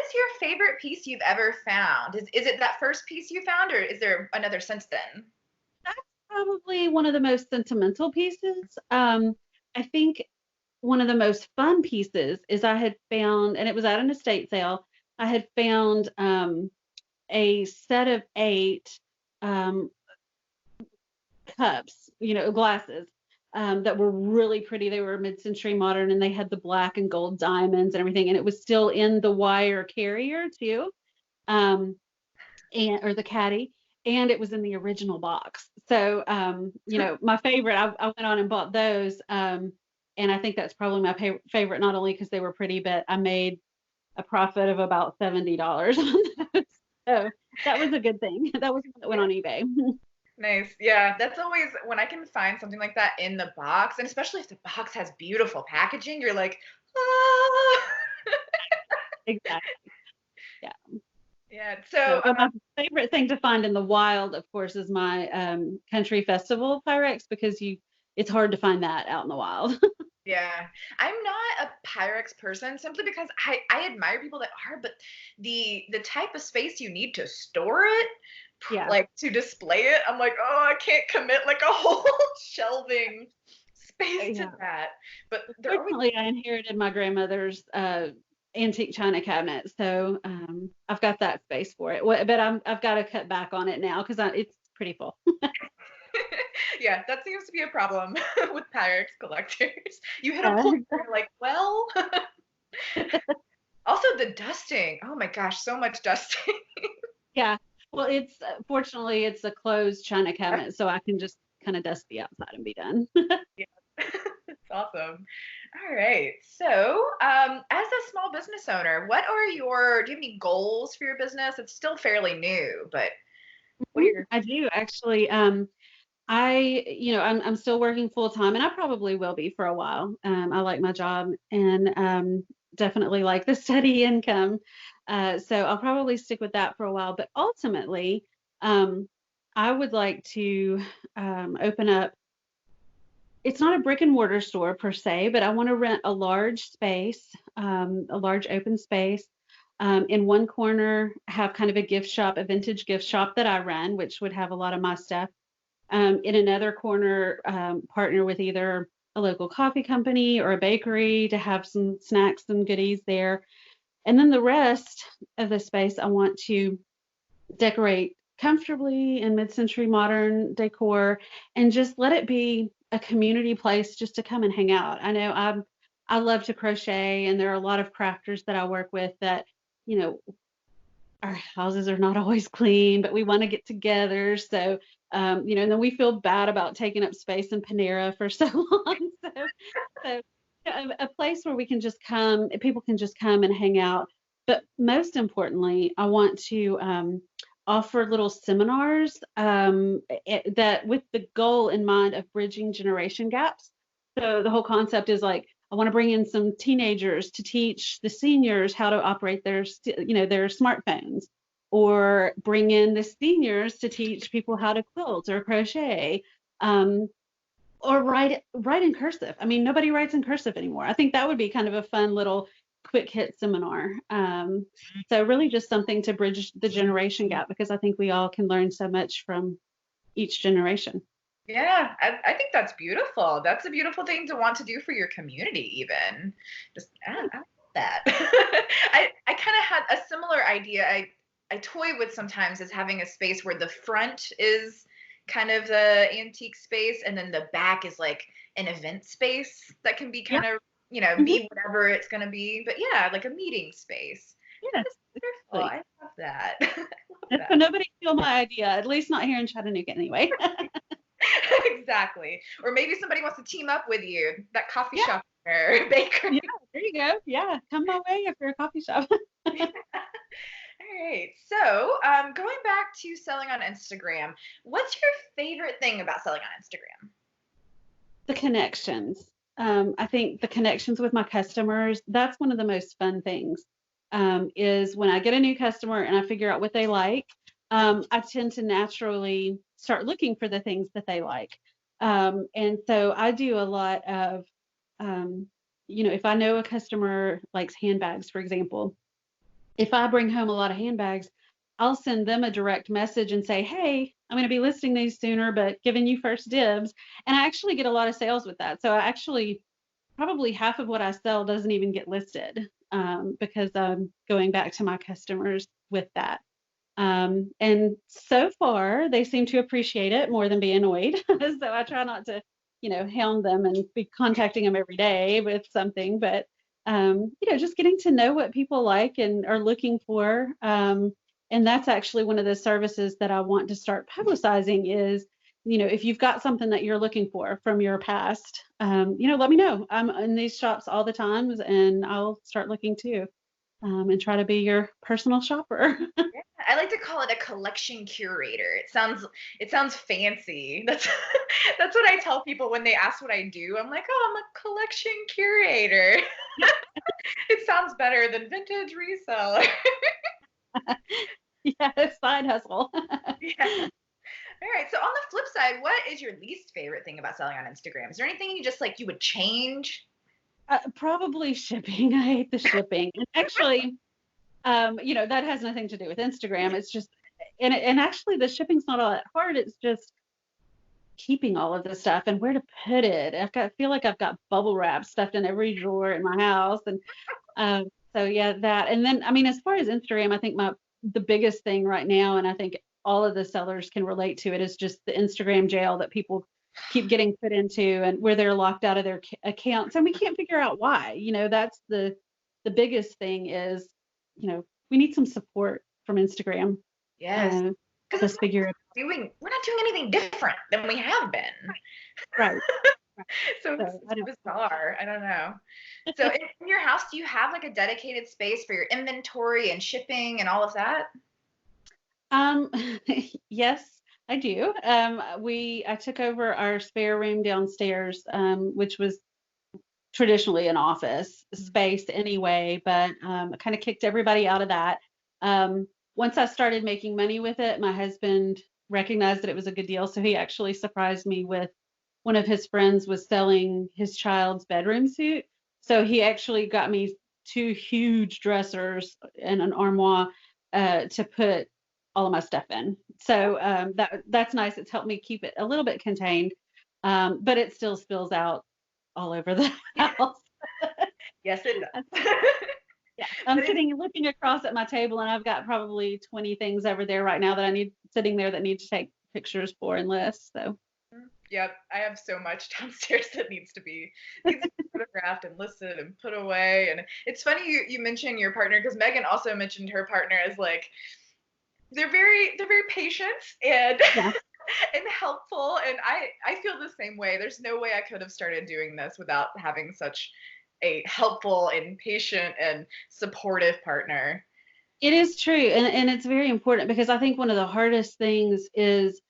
is your favorite piece you've ever found? Is it that first piece you found, or is there another since then? That's probably one of the most sentimental pieces. I think one of the most fun pieces is I had found, and it was at an estate sale. I had found a set of eight um, cups, glasses that were really pretty. They were mid-century modern, and they had the black and gold diamonds and everything, and it was still in the wire carrier too, um, and or the caddy, and it was in the original box. So, my favorite, I went on and bought those, and I think that's probably my favorite, not only because they were pretty, but I made a profit of about $70 on those. So that was a good thing. That was one that went Yeah. on eBay. Nice. Yeah, that's always when I can find something like that in the box, and especially if the box has beautiful packaging, you're like, ah. Exactly. Yeah. Yeah. So, So, but my favorite thing to find in the wild, of course, is my country festival Pyrex because it's hard to find that out in the wild. yeah, I'm not a Pyrex person simply because I admire people that are, but the type of space you need to store it, Yeah. like to display it, I'm like, oh, I can't commit like a whole shelving space to Yeah. that. But they're always Fortunately, I inherited my grandmother's antique china cabinet, so I've got that space for it. But I've got to cut back on it now because it's pretty full. yeah, that seems to be a problem with Pyrex collectors. You hit a Yeah. point where you're like, well, also the dusting. Oh my gosh, so much dusting. Yeah. Well, it's fortunately it's a closed china cabinet, so I can just kind of dust the outside and be done. Yeah, that's awesome. All right. So, as a small business owner, do you have any goals for your business? It's still fairly new, but what are Mhm. your, I do actually. I'm still working full time, and I probably will be for a while. I like my job, and definitely like the steady income. So I'll probably stick with that for a while. But ultimately, um, I would like to open up. It's not a brick and mortar store per se, but I want to rent a large space, a large open space. In one corner, have kind of a gift shop, a vintage gift shop that I run, which would have a lot of my stuff. In another corner, partner with either a local coffee company or a bakery to have some snacks and goodies there. And then the rest of the space, I want to decorate comfortably in mid-century modern decor and just let it be a community place just to come and hang out. I love to crochet, and there are a lot of crafters that I work with that, you know, our houses are not always clean, but we want to get together. So, and then we feel bad about taking up space in Panera for so long. So a place where people can just come and hang out. But most importantly, I want to offer little seminars that with the goal in mind of bridging generation gaps. So the whole concept is like, I want to bring in some teenagers to teach the seniors how to operate their smartphones, or bring in the seniors to teach people how to quilt or crochet, um, or write in cursive. I mean, nobody writes in cursive anymore. I think that would be kind of a fun little quick hit seminar. So really just something to bridge the generation gap because I think we all can learn so much from each generation. yeah, I think that's beautiful. That's a beautiful thing to want to do for your community, even. Just, I love that. I kind of had a similar idea. I toy with sometimes is having a space where the front is kind of the antique space, and then the back is like an event space that can be Yeah. kind of, Mhm. be whatever it's going to be. But yeah, like a meeting space. That Yes, is wonderful. exactly. I love that. I love And so that. nobody steal my idea, at least not here in Chattanooga anyway. exactly. Or maybe somebody wants to team up with you, that coffee Yeah, shop or bakery. yeah, there you go. Yeah, come my way if you're a coffee shop. All right. So, going back to selling on Instagram, what's your favorite thing about selling on Instagram? The connections. I think the connections with my customers, that's one of the most fun things. Is when I get a new customer and I figure out what they like, I tend to naturally start looking for the things that they like. And so I do a lot of, if I know a customer likes handbags, for example, if I bring home a lot of handbags, I'll send them a direct message and say, "Hey, I'm going to be listing these sooner, but giving you first dibs." And I actually get a lot of sales with that. So I actually probably half of what I sell doesn't even get listed, because I'm going back to my customers with that. And so far, they seem to appreciate it more than be annoyed. So I try not to, hound them and be contacting them every day with something, but just getting to know what people like and are looking for. And that's actually one of the services that I want to start publicizing is, if you've got something that you're looking for from your past, let me know. I'm in these shops all the times and I'll start looking too, and try to be your personal shopper. Yeah, I like to call it a collection curator. It sounds fancy. That's that's what I tell people when they ask what I do. I'm like, "Oh, I'm a collection curator." It sounds better than vintage reseller. Yeah, side hustle. Yeah. All right. So on the flip side, what is your least favorite thing about selling on Instagram? Is there anything you just like you would change? Probably shipping. I hate the shipping. And actually, that has nothing to do with Instagram. It's just, and actually, the shipping's not all that hard. It's just keeping all of this stuff and where to put it. I feel like I've got bubble wrap stuffed in every drawer in my house, and so yeah, that. And then, I mean, as far as Instagram, I think the biggest thing right now, and I think all of the sellers can relate to it, is just the Instagram jail that people keep getting put into, and where they're locked out of their accounts, and we can't figure out why. That's the biggest thing is, we need some support from Instagram. Yes. Uh, Because let's figure it. we're not doing anything different than we have been. Right. Right. So So I it's bizarre. I don't know. So in your house, do you have like a dedicated space for your inventory and shipping and all of that? Um, yes, I do. I took over our spare room downstairs, which was traditionally an office space anyway, but I kind of kicked everybody out of that. Once I started making money with it, my husband recognized that it was a good deal, so he actually surprised me with one of his friends was selling his child's bedroom suit. So he actually got me two huge dressers and an armoire, to put all of my stuff in. So that's nice. It's helped me keep it a little bit contained, but it still spills out all over the house. Yes, it does. Yeah, I'm But it's sitting looking across at my table, and I've got probably 20 things over there right now that I need sitting there that need to take pictures for and lists. So Yep, I have so much downstairs that needs to be photographed and listed and put away. And it's funny you mentioned your partner because Megan also mentioned her partner as like they're very patient and yeah. and helpful. And I feel the same way. There's no way I could have started doing this without having such a helpful and patient and supportive partner. It is true, and it's very important because I think one of the hardest things is,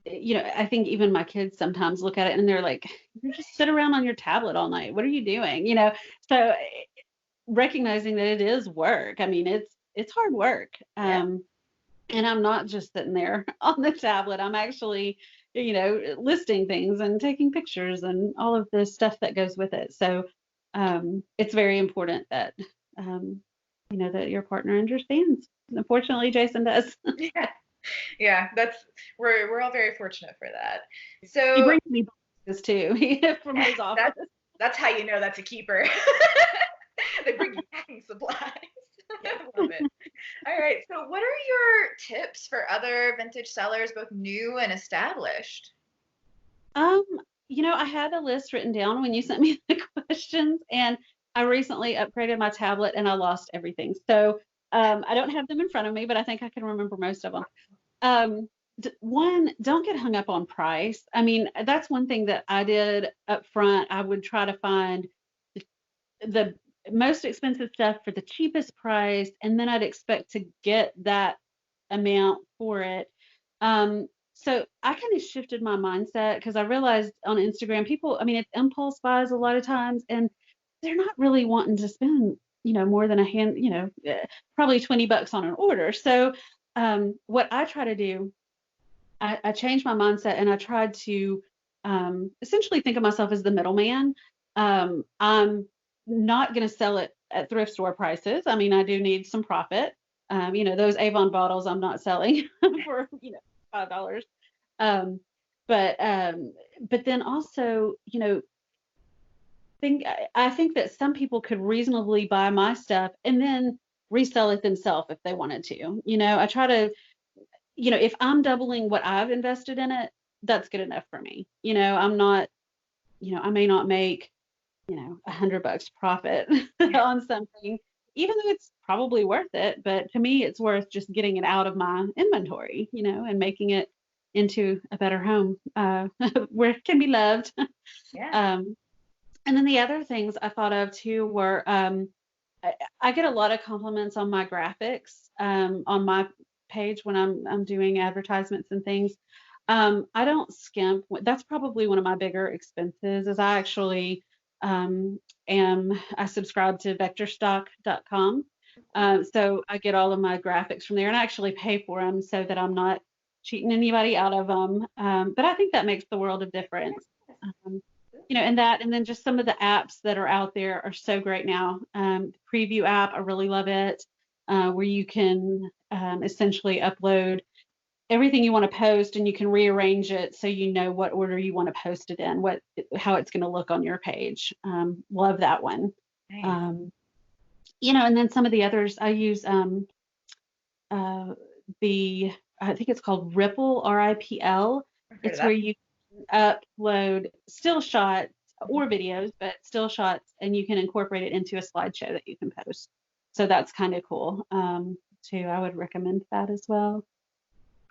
I think even my kids sometimes look at it and they're like, "You just sit around on your tablet all night. What are you doing?" So recognizing that it is work. I mean, it's hard work. Yeah. And I'm not just sitting there on the tablet. I'm actually, listing things and taking pictures and all of the stuff that goes with it. So it's very important that that your partner understands. Unfortunately, Jason does. Yeah. Yeah, we're all very fortunate for that. He So brings me boxes too from his office. that's that's how you know that's a keeper. They bring you packing supplies. I love it. All right. So what are your tips for other vintage sellers, both new and established? Um, I had a list written down when you sent me the questions, and I recently upgraded my tablet and I lost everything. So I don't have them in front of me, but I think I can remember most of them. Um, one, don't get hung up on price. I mean, that's one thing that I did up front. I would try to find the most expensive stuff for the cheapest price, and then I'd expect to get that amount for it. So I kind of shifted my mindset because I realized on Instagram, people, I mean, it's impulse buys a lot of times, and they're not really wanting to spend, more than probably $20 on an order. So what I try to do, I changed my mindset and I tried to essentially think of myself as the middleman. I'm not going to sell it at thrift store prices. I mean, I do need some profit. Those Avon bottles I'm not selling for, $5. Um, but then also, I think that some people could reasonably buy my stuff and then resell it themselves if they wanted to. I try to, if I'm doubling what I've invested in it, that's good enough for me. I'm not, I may not make, $100 profit on something, even though it's probably worth it. But to me, it's worth just getting it out of my inventory, and making it into a better home where it can be loved. Yeah. Um, and then the other things I thought of too were I get a lot of compliments on my graphics on my page when I'm doing advertisements and things. I don't skimp. That's probably one of my bigger expenses. Is I actually I subscribe to vectorstock.com. So I get all of my graphics from there, and I actually pay for them so that I'm not cheating anybody out of them. But I think that makes the world of difference. Um, and then just some of the apps that are out there are so great now. The Preview app, I really love it, where you can essentially upload everything you want to post and you can rearrange it so you know what order you want to post it in, how it's going to look on your page. Love that one. Nice. Um, and then some of the others I use uh, I think it's called Ripple, RIPL. I've heard of It's where that. you upload still shots Mhm. or videos, but still shots, and you can incorporate it into a slideshow that you can post. So that's kind of cool too. I would recommend that as well.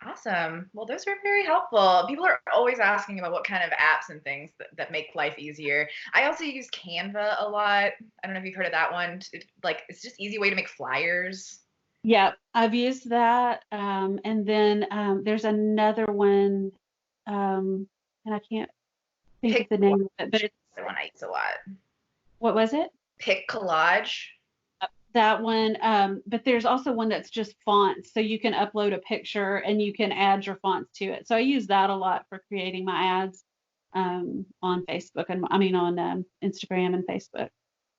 Awesome. Well, those are very helpful. People are always asking about what kind of apps and things that make life easier. I also use Canva a lot. I don't know if you've heard of that one. It's just easy way to make flyers. Yeah, I've used that. And then there's another one, and I can't think of Pick the name of it, but it's the one I use a lot. what was it? Pick Collage. That one. But there's also one that's just fonts. So you can upload a picture and you can add your fonts to it. So I use that a lot for creating my ads on Facebook and I mean on Instagram and Facebook.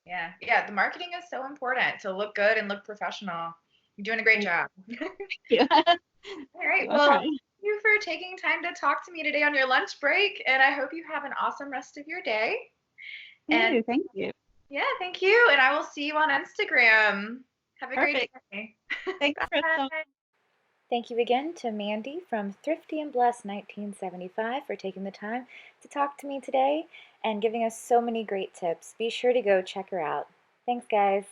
Yeah, yeah. The marketing is so important to look good and look professional. You're doing a great Thank job. you. All right. You. I'll Well, try. thank you for taking time to talk to me today on your lunch break, and I hope you have an awesome rest of your day. And Thank you. yeah, thank you. And I will see you on Instagram. Have a great Perfect. day. Thanks, Crystal. Bye. Thank you again to Mandy from Thrifty and Blessed 1975 for taking the time to talk to me today and giving us so many great tips. Be sure to go check her out. Thanks, guys.